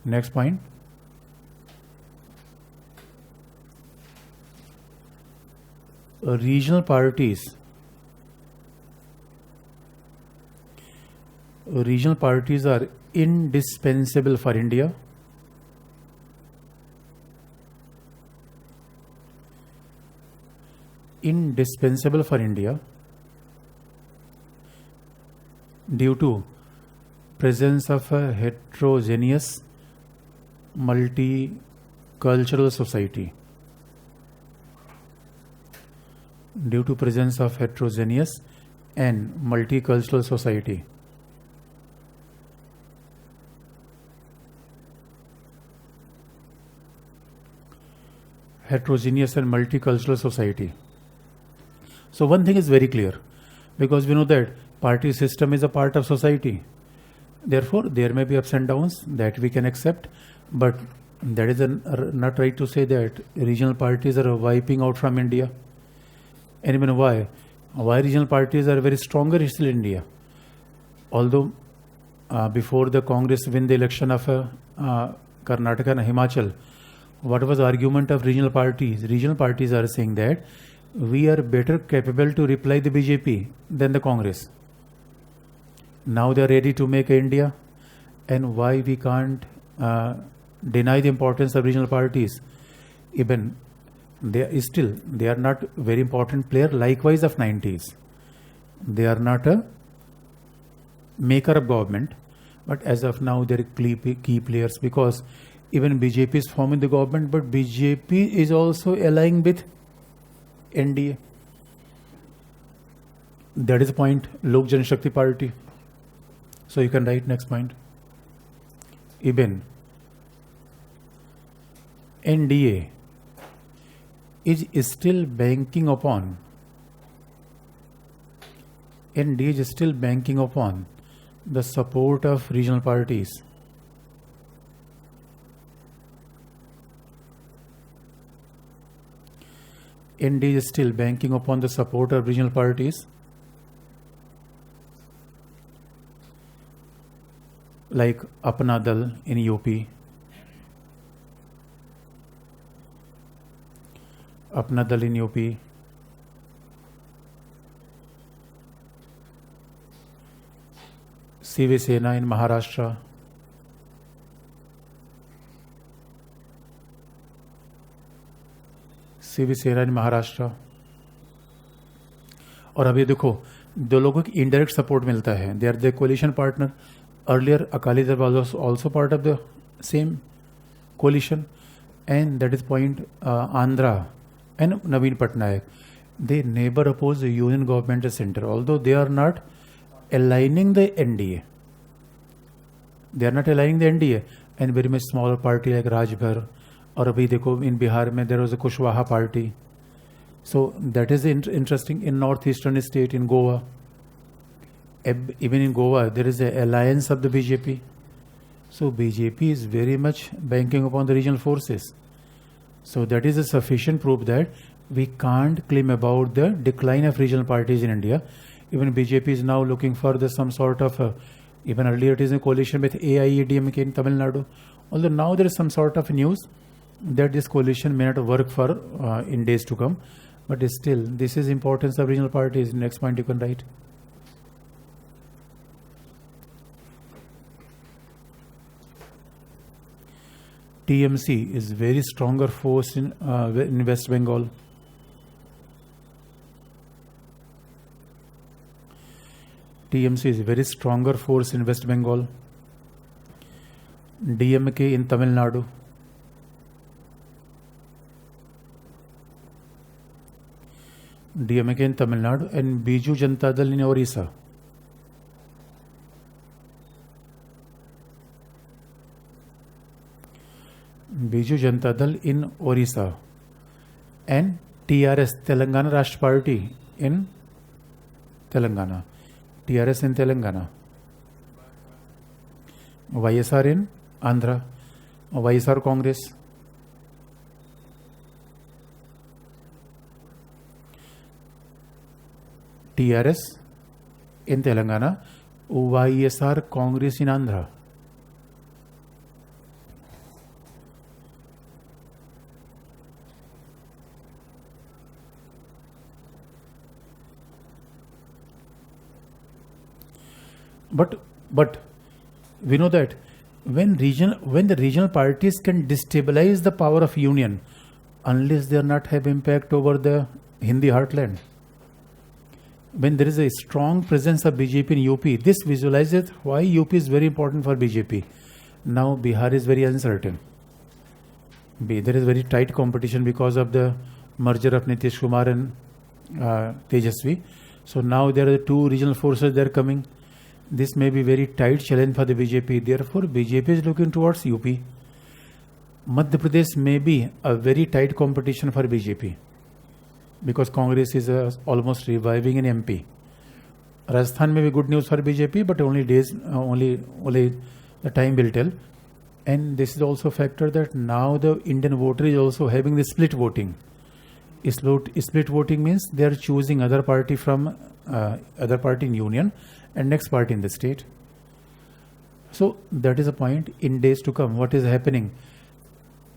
Next point. Regional parties are indispensable for India. Indispensable for India due to presence of a heterogeneous multicultural society. Due to presence of heterogeneous and multicultural society. Heterogeneous and multicultural society. So one thing is very clear, because we know that party system is a part of society. Therefore, there may be ups and downs that we can accept, but that is not right to say that regional parties are wiping out from India. And even why? Why regional parties are very stronger still in India? Although before the Congress win the election of Karnataka and Himachal, what was the argument of regional parties? Regional parties are saying that we are better capable to reply the BJP than the Congress. Now they are ready to make India, and why we can't deny the importance of regional parties? Even they are not very important player. Likewise of 90s, they are not a maker of government, but as of now they are key players, because even BJP is forming the government, but BJP is also allying with NDA. That is the point. Lok Janshakti Party. So you can write next point. Even NDA is still banking upon the support of regional parties. NDA is still banking upon the support of regional parties like Apna Dal in UP, Apna Dal in UP, Shiv Sena in Maharashtra, Shiv सेना इन महाराष्ट्र. और अभी देखो दो लोगों की indirect support मिलता है. They are the coalition partner. Earlier Akali Dal was also part of the same coalition, and that is point Andhra and Naveen Patnaik. They never oppose the union government at center, although they are not aligning the NDA. They are not aligning the NDA, and very much smaller party like Rajbhar, और अभी देखो in Bihar में there was a Kushwaha party. So that is interesting. In northeastern state, in Goa, even in Goa there is an alliance of the BJP. So BJP is very much banking upon the regional forces. So that is a sufficient proof that we can't claim about the decline of regional parties in India. Even BJP is now looking for some sort of even earlier it is in coalition with AIADMK in Tamil Nadu. Although now there is some sort of news that this coalition may not work for in days to come, but still this is importance of regional parties. Next point you can write. TMC is very stronger force in West Bengal. TMC is very stronger force in West Bengal. DMK in Tamil Nadu. DMK in Tamil Nadu and Biju Janata Dal in Orissa. Biju Janata Dal in Orissa and TRS Telangana Rashtra Party in Telangana. TRS in Telangana. YSR in Andhra. YSR Congress. TRS in Telangana. YSR Congress in Andhra. But we know that when the regional parties can destabilize the power of union, unless they are not have impact over the Hindi heartland. When there is a strong presence of BJP in UP, this visualizes why UP is very important for BJP. Now Bihar is very uncertain. There is very tight competition because of the merger of Nitish Kumar and Tejasvi. So now there are two regional forces that are coming. This may be very tight challenge for the BJP. Therefore, BJP is looking towards UP. Madhya Pradesh may be a very tight competition for BJP because Congress is almost reviving in MP. Rajasthan may be good news for BJP, but only the time will tell. And this is also a factor that now the Indian voter is also having the split voting. Split voting means they are choosing other party from other party in union and next party in the state. So that is a point in days to come. What is happening?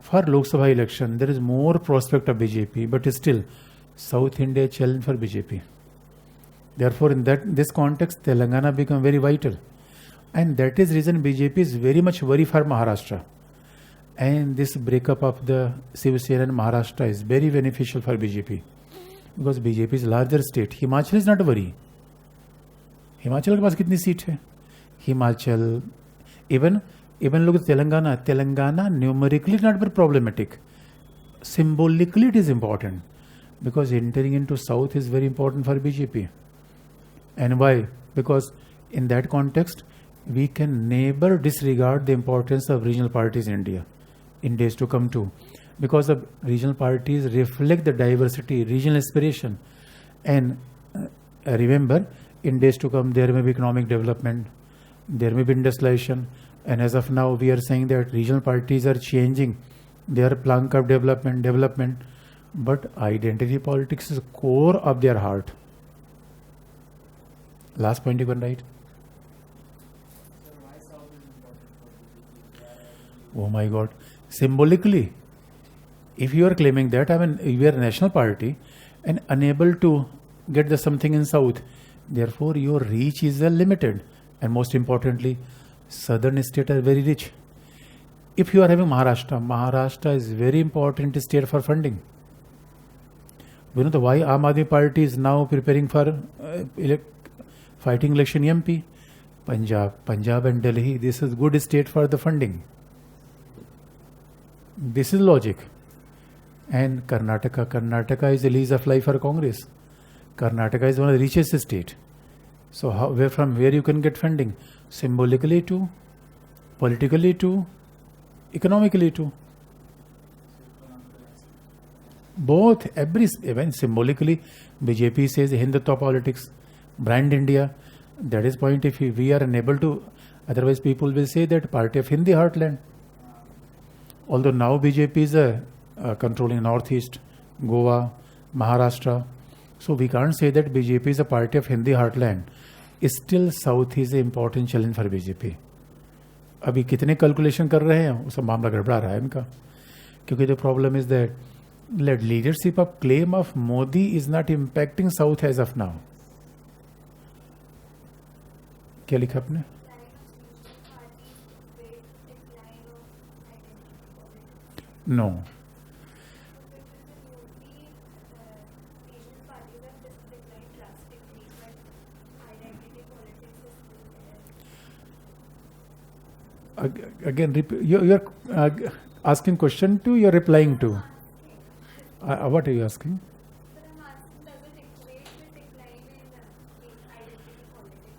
For Lok Sabha election, there is more prospect of BJP, but still South India challenge for BJP. Therefore, in this context, Telangana become very vital. And that is reason BJP is very much worried for Maharashtra. And this breakup of the Shiv Sena in Maharashtra is very beneficial for BJP. Because BJP is larger state. Himachal is not worried. Himachal के पास कितनी seat है? Himachal, even look at Telangana numerically not very problematic. Symbolically it is important because entering into south is very important for BJP. And why? Because in that context we can never disregard the importance of regional parties in India in days to come too, because the regional parties reflect the diversity, regional aspiration. And remember, in days to come, there may be economic development, there may be industrialization, and as of now, we are saying that regional parties are changing their plank of development, but identity politics is core of their heart. Last point you can write. Oh my God. Symbolically, if you are claiming that, I mean, we are a national party and unable to get the something in south, therefore your reach is limited. And most importantly, southern states are very rich. If you are having Maharashtra is very important state for funding. We know why Aam Aadmi Party is now preparing for fighting election in MP. Punjab and Delhi, this is good state for the funding. This is logic. And Karnataka is a lease of life for Congress. Karnataka is one of the richest state. So from where you can get funding? Symbolically too, politically too, economically too. Both, even symbolically, BJP says Hindutva politics, brand India. That is point if we are unable to, otherwise people will say that party of Hindi heartland. Although now BJP is controlling Northeast, Goa, Maharashtra. So we can't say that BJP is a party of Hindi heartland. Still South is an important challenge for BJP. अभी कितने calculation कर रहे हैं, उस मामला गड़बड़ा रहा है इनका. क्योंकि the problem is that leadership of claim of Modi is not impacting South as of now. क्या लिखा आपने? No. Again, you're asking question to, you're replying to. What are you asking?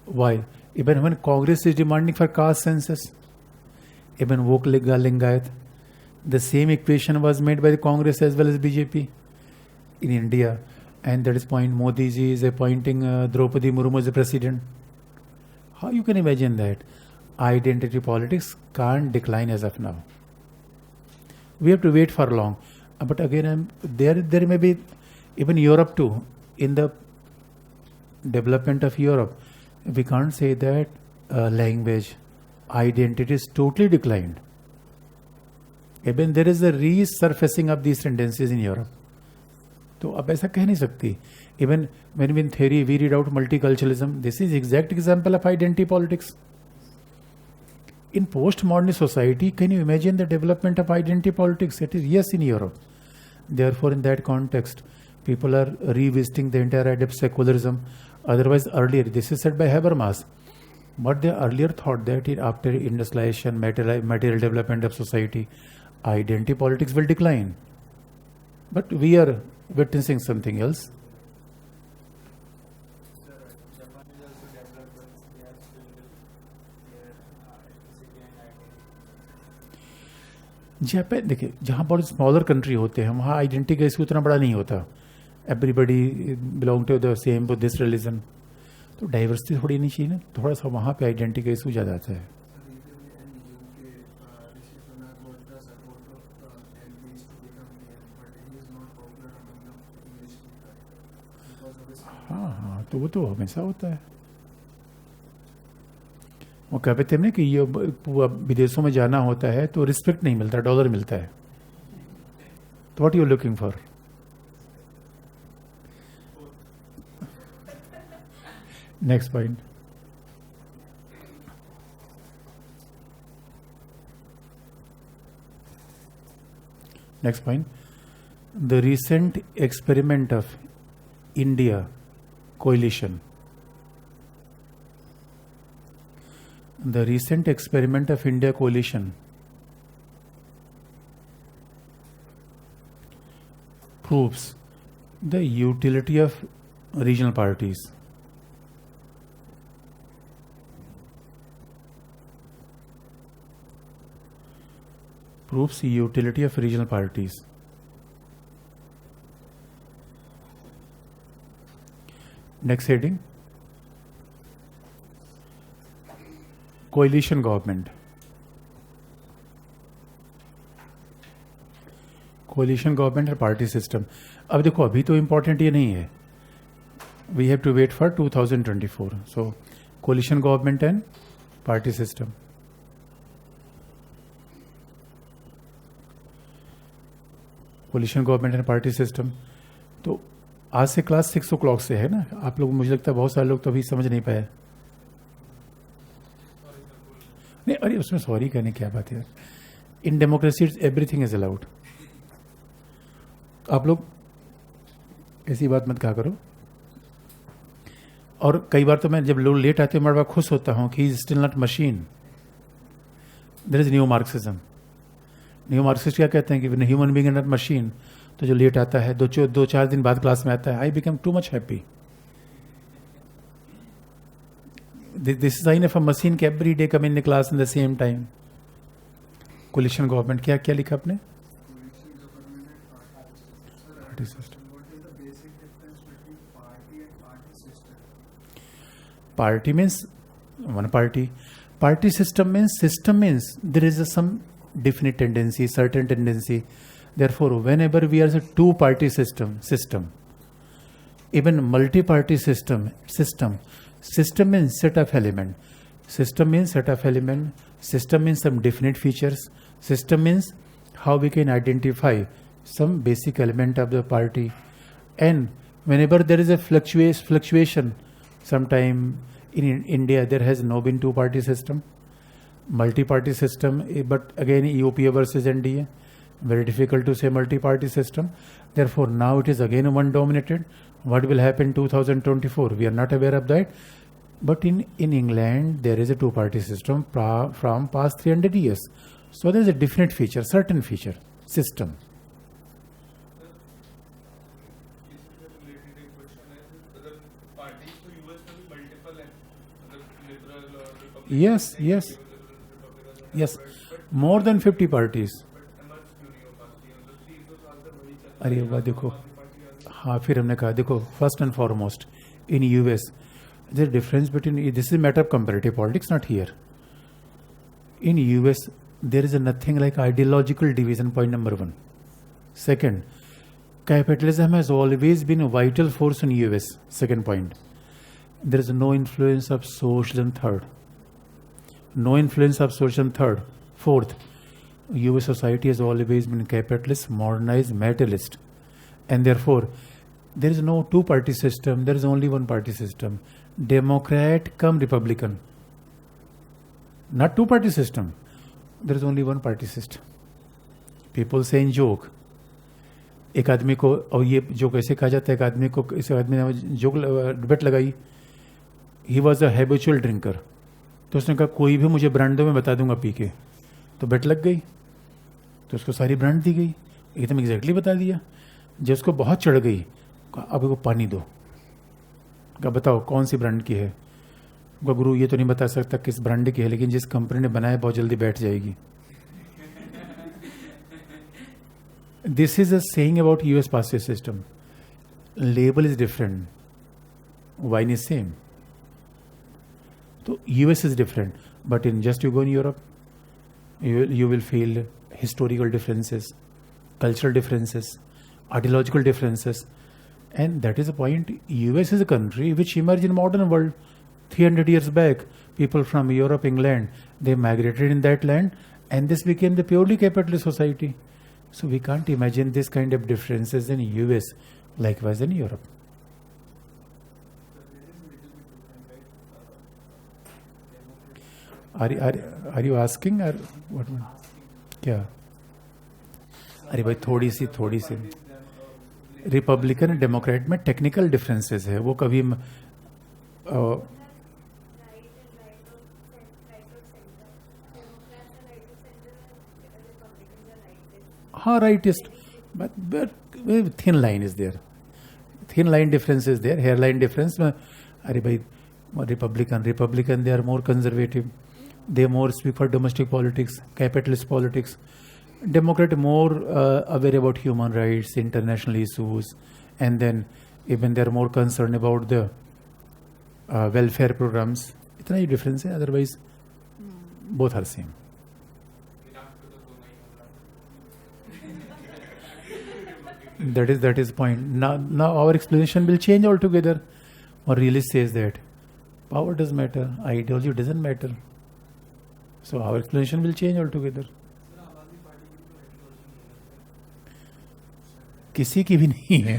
Why? Even when Congress is demanding for caste census, even woke Lingayat, the same equation was made by the Congress as well as BJP in India. And that is point Modi ji is appointing Draupadi Murmu as the president. How you can imagine that? Identity politics can't decline as of now. We have to wait for long. But again, there may be even Europe too. In the development of Europe, we can't say that language, identity is totally declined. Even there is a resurfacing of these tendencies in Europe. तो अब ऐसा कह नहीं सकती. Even when in theory we read out multiculturalism, this is exact example of identity politics. In postmodern society, can you imagine the development of identity politics? It is yes in Europe. Therefore, in that context, people are revisiting the entire idea of secularism. Otherwise, earlier, this is said by Habermas, but they earlier thought that after industrialization, material development of society, identity politics will decline. But we are witnessing something else. Japan देखिए, जहाँ पर smaller country होते हैं वहाँ identity का issue उतना बड़ा नहीं होता. Everybody belong to the same Buddhist religion, तो डाइवर्सिटी थोड़ी नहीं चाहिए ना, थोड़ा सा वहाँ पे आइडेंटिटी का इशू ज़्यादा आता है. हाँ, तो वो तो हमेशा होता है. वो कहते थे ना कि ये विदेशों में जाना होता है तो रिस्पेक्ट नहीं मिलता, डॉलर मिलता है. तो what you looking for? Next point. Next point, the recent experiment of India coalition. The recent experiment of India coalition proves the utility of regional parties. Proves the utility of regional parties. Next heading, coalition government. Coalition government और party system. अब देखो, अभी तो important ये नहीं है. We have to wait for 2024. So, coalition government and party system. Coalition government and party system. तो आज से क्लास 6 o'clock से है ना. आप लोग, मुझे लगता है बहुत सारे लोग तो अभी समझ नहीं पाए. नहीं, अरे उसमें सॉरी कहने क्या बात है. In democracy everything is allowed. आप लोग ऐसी बात मत कहा करो. और कई बार तो मैं जब लोग लेट आते हैं मैं बड़ा खुश होता हूँ कि is still not machine. There is new Marxism. New Marxist क्या कहते हैं कि ह्यूमन बीइंग नॉट मशीन. तो जो लेट आता है, 2-4 दिन बाद क्लास में आता है, I become too much happy. This is a machine के every day come in the class in the same time. Coalition government क्या क्या लिखा आपने? Party system. Party means one party. Party system means there is some definite tendency, certain tendency. Therefore, whenever we are a two-party system, even multi-party system means set of element. System means set of element. System means some definite features. System means how we can identify some basic element of the party. And whenever there is a fluctuation, sometime in India there has no been two-party system, multi-party system, but again UPA versus NDA, very difficult to say multi-party system. Therefore now it is again one dominated. What will happen 2024? We are not aware of that. But in England there is a two-party system from past 300 years. So there is a different feature, certain feature, system. Yes. More than 50 parties. अरे वाह, देखो, हाँ, फिर हमने कहा देखो, first and foremost in US there is a difference between, this is a matter of comparative politics, not here. In US there is nothing like ideological division, point number 1. Second, capitalism has always been a vital force in US, second point. There is no influence of socialism, third. No influence of socialism, third. Fourth, US society has always been capitalist, modernized, materialist, and therefore There is no two-party system. There is only one-party system. Democrat come Republican. Not two-party system. There is only one-party system. People say in joke. एक आदमी को, और ये joke ऐसे कहा जाता है, एक आदमी को, इस आदमी ने जोक बेट लगाई. He was a habitual drinker. तो उसने कहा कोई भी मुझे ब्रांड दो, मैं बता दूंगा पी के. तो बेट लग गई, तो उसको सारी ब्रांड दी गई, एकदम एग्जैक्टली बता दिया. जब उसको बहुत चढ़ गई, अब वो पानी दो. कहा बताओ कौन सी ब्रांड की है. गुरु ये तो नहीं बता सकता किस ब्रांड की है, लेकिन जिस कंपनी ने बनाया बहुत जल्दी बैठ जाएगी. This is a saying about US पासवेज system. Label is different, wine is same. तो US is different, but in just you go in Europe, you will feel historical differences, cultural differences, ideological differences, and that is the point. US is a country which emerged in modern world 300 years back. People from Europe, England, they migrated in that land, and this became the purely capitalist society. So we can't imagine this kind of differences in US, likewise in Europe. Are you asking or what? क्या? अरे भाई थोड़ी सी Republican और Democrat में technical differences है. वो कभी हाँ rightist, but thin line is there. Thin line difference is there, hair line difference. अरे भाई Republican they are more conservative. They more speak for domestic politics, capitalist politics. Democrat more aware about human rights, international issues, and then even they're more concerned about the welfare programs. इतना ही difference है. Otherwise, both are same. That is point. Now our explanation will change altogether. Or realist says that power does matter, ideology doesn't matter. So our explanation will change altogether. किसी की भी नहीं है.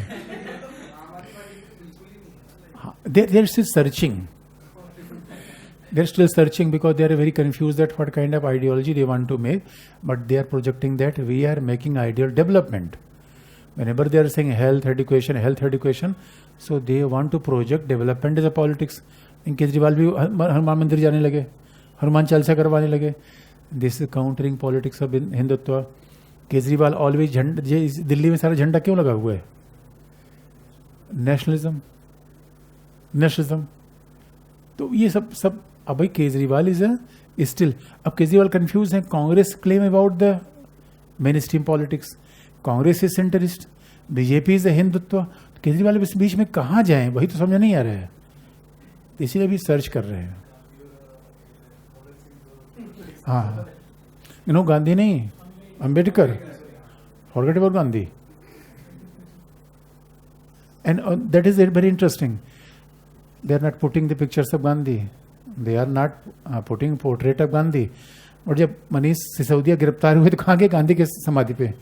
They're still searching. They're still searching because they are very confused that what kind of ideology they want to make. But they are projecting that we are making ideal development. Whenever they are saying health education, so they want to project development as a politics. In Kejriwal भी हनुमान मंदिर जाने लगे, हनुमान चालीसा करवाने लगे. This is countering politics of Hindutva. Kejriwal always झंडा, दिल्ली में सारा झंडा क्यों लगा हुआ है? नेशनलिज्म. तो ये सब अब भाई केजरीवाल इज स्टिल. अब केजरीवाल कंफ्यूज है. Congress claim about the main stream politics, Congress is centrist, BJP is Hindutva. Kejriwal इस बीच में कहाँ जाए वही तो समझ नहीं आ रहा है. इसीलिए भी सर्च कर रहे हैं. हाँ गांधी नहीं, Ambedkar. Forget about Gandhi. And that is very interesting. They are not putting the pictures of Gandhi, they are not putting portrait of Gandhi. और जब मनीष सिसोदिया गिरफ्तार हुए तो कहाँ गए गांधी के समाधि पे?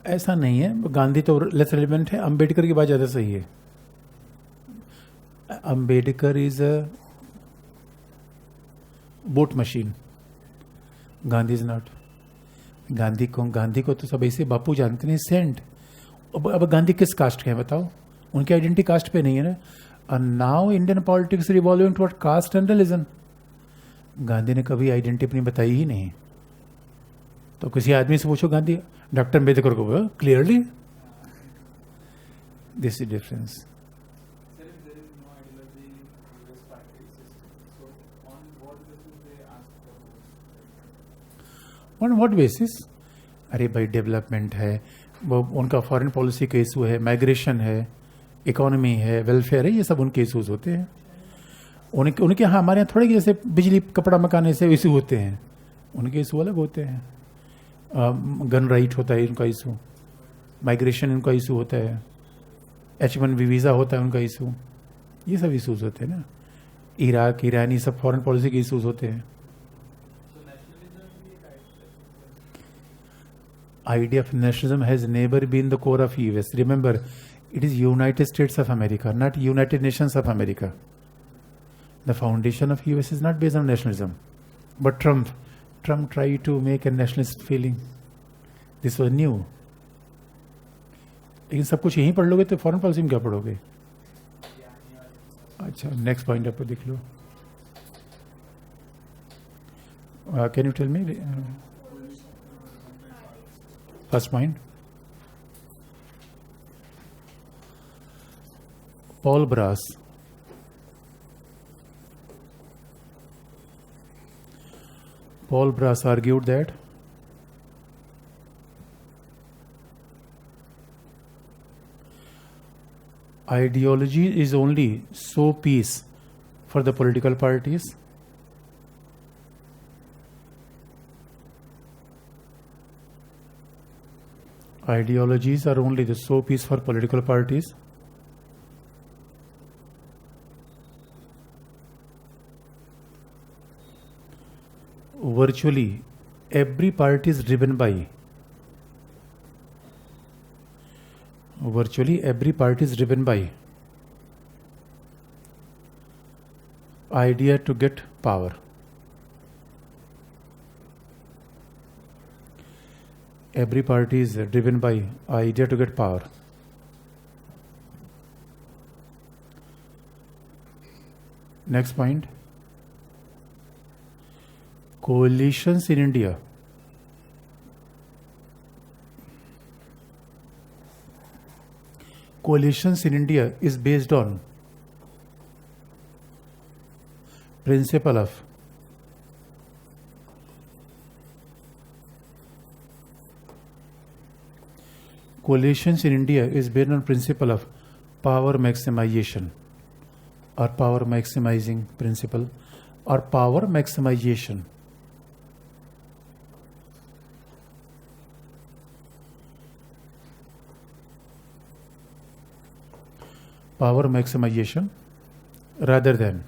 ऐसा नहीं है. गांधी तो लेस रेलिवेंट है. अंबेडकर की बात ज्यादा सही है. Ambedkar is a vote machine, Gandhi is not. Gandhi को तो सब ऐसे बापू जानते नहीं, सेंट. अब गांधी किस कास्ट के हैं बताओ? उनकी आइडेंटिटी कास्ट पे नहीं है ना. और now Indian politics revolving toward caste and religion. Gandhi ने कभी आइडेंटिटी अपनी बताई ही नहीं. तो किसी आदमी से पूछो गांधी, डॉक्टर अम्बेडकर को clearly. This is difference. On what basis? अरे भाई डेवलपमेंट है, वो उनका फॉरेन पॉलिसी का इशू है, माइग्रेशन है, इकोनॉमी है, वेलफेयर है, ये सब उनके इशूज होते हैं. उनके यहाँ, हमारे यहाँ थोड़े जैसे बिजली कपड़ा मकान से इशू होते हैं, उनके इशू अलग होते हैं. गन राइट होता है उनका इशू, माइग्रेशन उनका इशू होता है, H1B वीज़ा होता है उनका इशू. ये सब इशूज होते हैं ना. इराक, ईरान, ये सब फॉरेन पॉलिसी के इशूज होते हैं. Idea of nationalism has never been the core of US. Remember, it is United States of America, not United Nations of America. The foundation of US is not based on nationalism. But Trump tried to make a nationalist feeling. This was new. लेकिन सब कुछ यहीं पढ़ लोगे तो foreign policy में क्या पढ़ोगे? अच्छा, नेक्स्ट पॉइंट आपको देख लो. Can you tell me first point? Paul Brass. Paul Brass argued that ideology is only showpiece for the political parties. Ideologies are only the showpiece for political parties. Virtually every party is driven by idea to get power. Every party is driven by idea to get power. Next point. Coalitions in India. Coalitions in India is based on principle of power maximization or power maximizing principle or power maximization. Power maximization rather than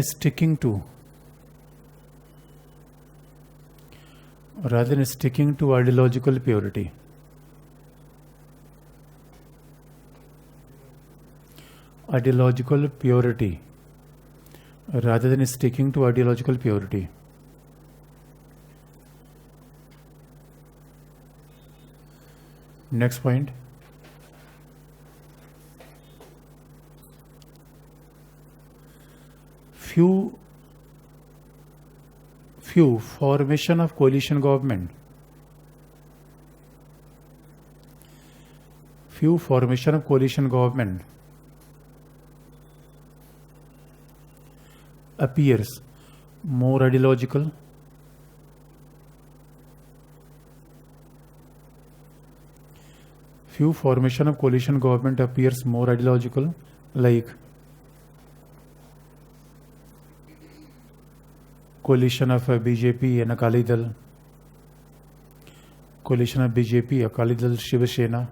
sticking to ideological purity. Ideological purity rather than sticking to ideological purity. Next point. Few formation of coalition government. Few formation of coalition government appears more ideological like coalition of BJP and Akali Dal, coalition of BJP, Akali Dal, Shiv Sena,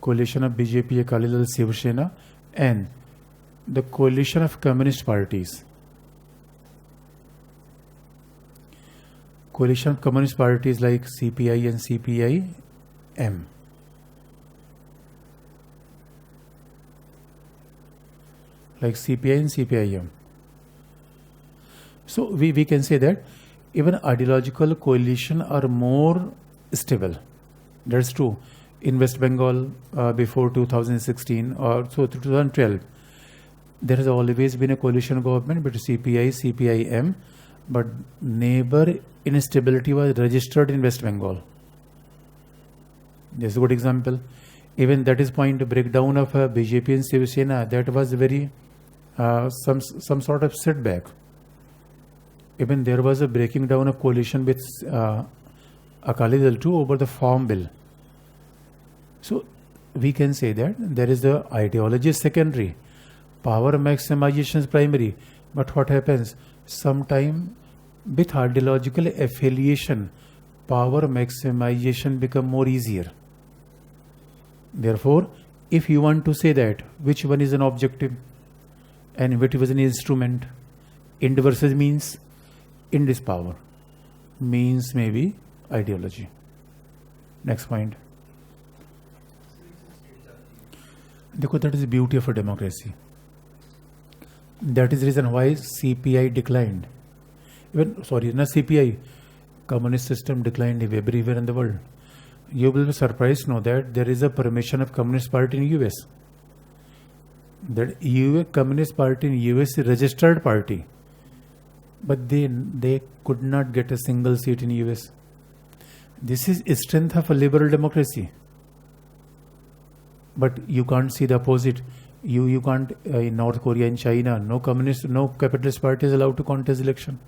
coalition of BJP, Akali Dal, Shiv Sena, and the coalition of communist parties. Coalition of communist parties like CPI and CPI-M. Like CPI and CPI-M. So we can say that even ideological coalition are more stable. That's true. In West Bengal before 2016 or so 2012, there has always been a coalition government between CPI, CPI-M, but never instability was registered in West Bengal. This is a good example. Even that is point breakdown of BJP and Shiv Sena, that was very some sort of setback. Even there was a breaking down of coalition with Akali Dal too over the farm bill. So we can say that there is the ideology is secondary, power maximization is primary. But what happens? Sometime With ideological affiliation, power maximization become more easier. Therefore, if you want to say that which one is an objective and which was an instrument, end versus means, end is power, means may be ideology. Next point. देखो, that is the beauty of a democracy. That is the reason why CPI declined. Not CPI, communist system declined everywhere in the world. You will be surprised to know that there is a permission of Communist Party in US. That Communist Party in US is a registered party, but they could not get a single seat in US. This is strength of a liberal democracy. But you can't see the opposite. You can't in North Korea, in China, no capitalist party is allowed to contest election.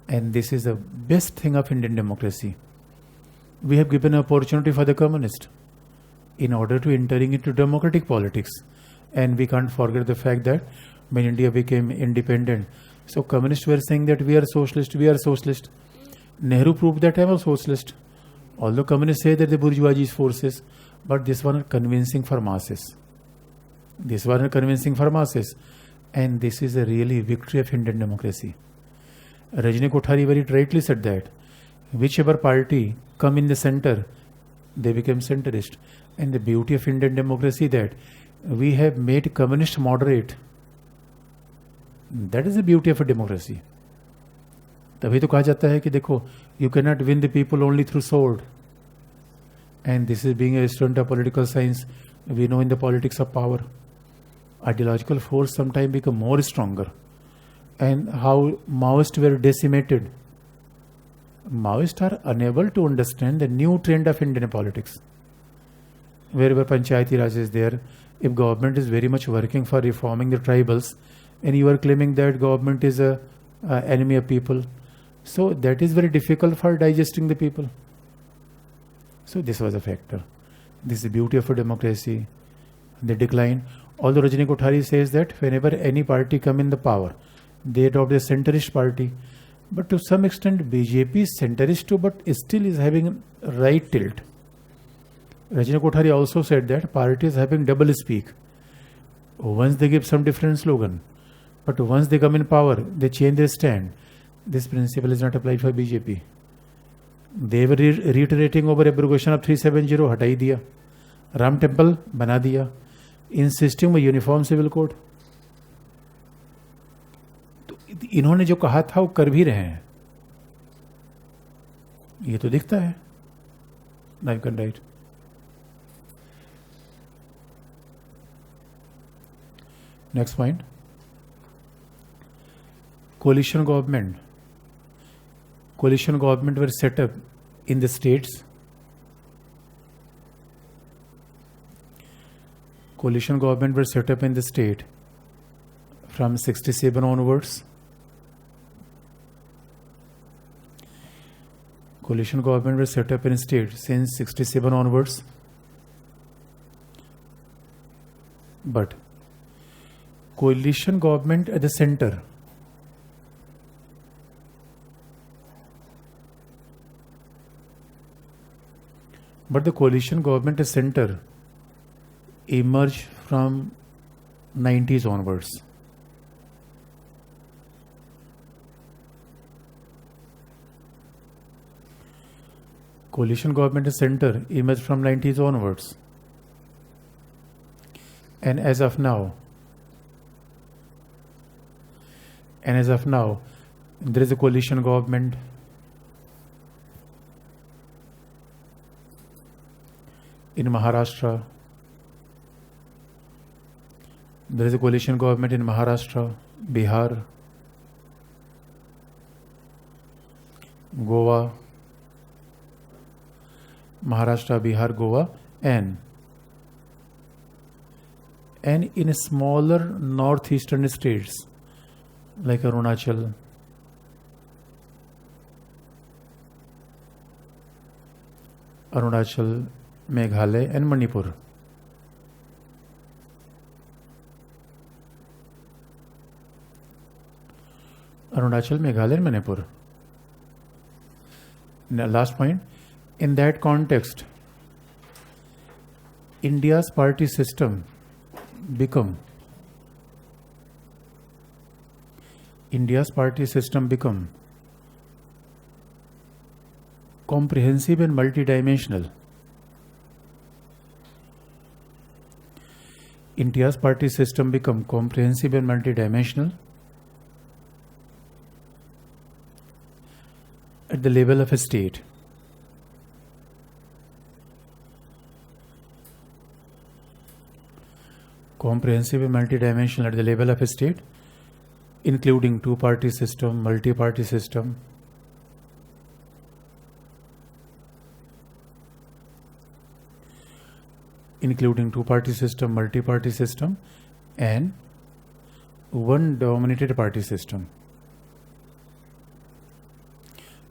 And this is the best thing of Indian democracy. We have given an opportunity for the communist in order to entering into democratic politics. And we can't forget the fact that when India became independent, so communists were saying that we are socialist. Nehru proved that I was socialist. Although communists say that the bourgeoisie is forces, but this one are convincing for masses. And this is a really victory of Indian democracy. Rajni Kothari very rightly said that whichever party come in the center, they become centrist. And the beauty of Indian democracy that we have made communist moderate. That is the beauty of a democracy. तभी तो कहा जाता है कि देखो, you cannot win the people only through sword. And this is being a student of political science. We know in the politics of power, ideological force sometimes become more stronger. And how Maoists were decimated. Maoists are unable to understand the new trend of Indian politics. Wherever Panchayati Raj is there, if government is very much working for reforming the tribals, and you are claiming that government is a enemy of people, so that is very difficult for digesting the people. So this was a factor. This is the beauty of a democracy. The decline. Although Rajni Kothari says that whenever any party come in the power, they adopt a centrist party. But to some extent, BJP is centrist too, but still is having a right tilt. Rajni Kothari also said that party is having double speak. Once they give some different slogan, but once they come in power, they change their stand. This principle is not applied for BJP. They were reiterating over abrogation of 370, हटा ही दिया. Ram temple बना दिया. Insisting में uniform civil code. तो इन्होंने जो कहा था वो कर भी रहे हैं. ये तो दिखता है. Now you can write. Next point. Coalition government were set up in the states. Coalition government were set up in the state from 67 onwards. Coalition government were set up in state since 67 onwards. But coalition government at the center, but the coalition government at center emerged from 90s onwards. Coalition government at center emerged from 90s onwards. And as of now, there is a coalition government in Maharashtra. There is a coalition government in Maharashtra, Bihar, Goa, Maharashtra, Bihar, Goa, and in smaller northeastern states like Arunachal, Meghalaya, and Manipur. Arunachal, Meghalaya, and Manipur. Now, last point, in that context, India's party system become comprehensive and multidimensional. India's party system become comprehensive and multidimensional at the level of a state. Comprehensive and multidimensional at the level of a state, including two-party system, multi-party system, multi-party system, and one dominated party system.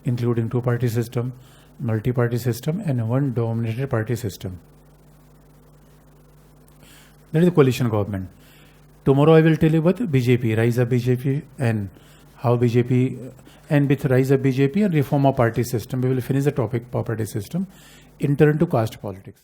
Including two-party system, multi-party system, and one dominated party system. That is the coalition government. Tomorrow I will tell you what BJP, rise of BJP, and how BJP, and with rise of BJP and reform of party system, we will finish the topic of party system, enter into caste politics.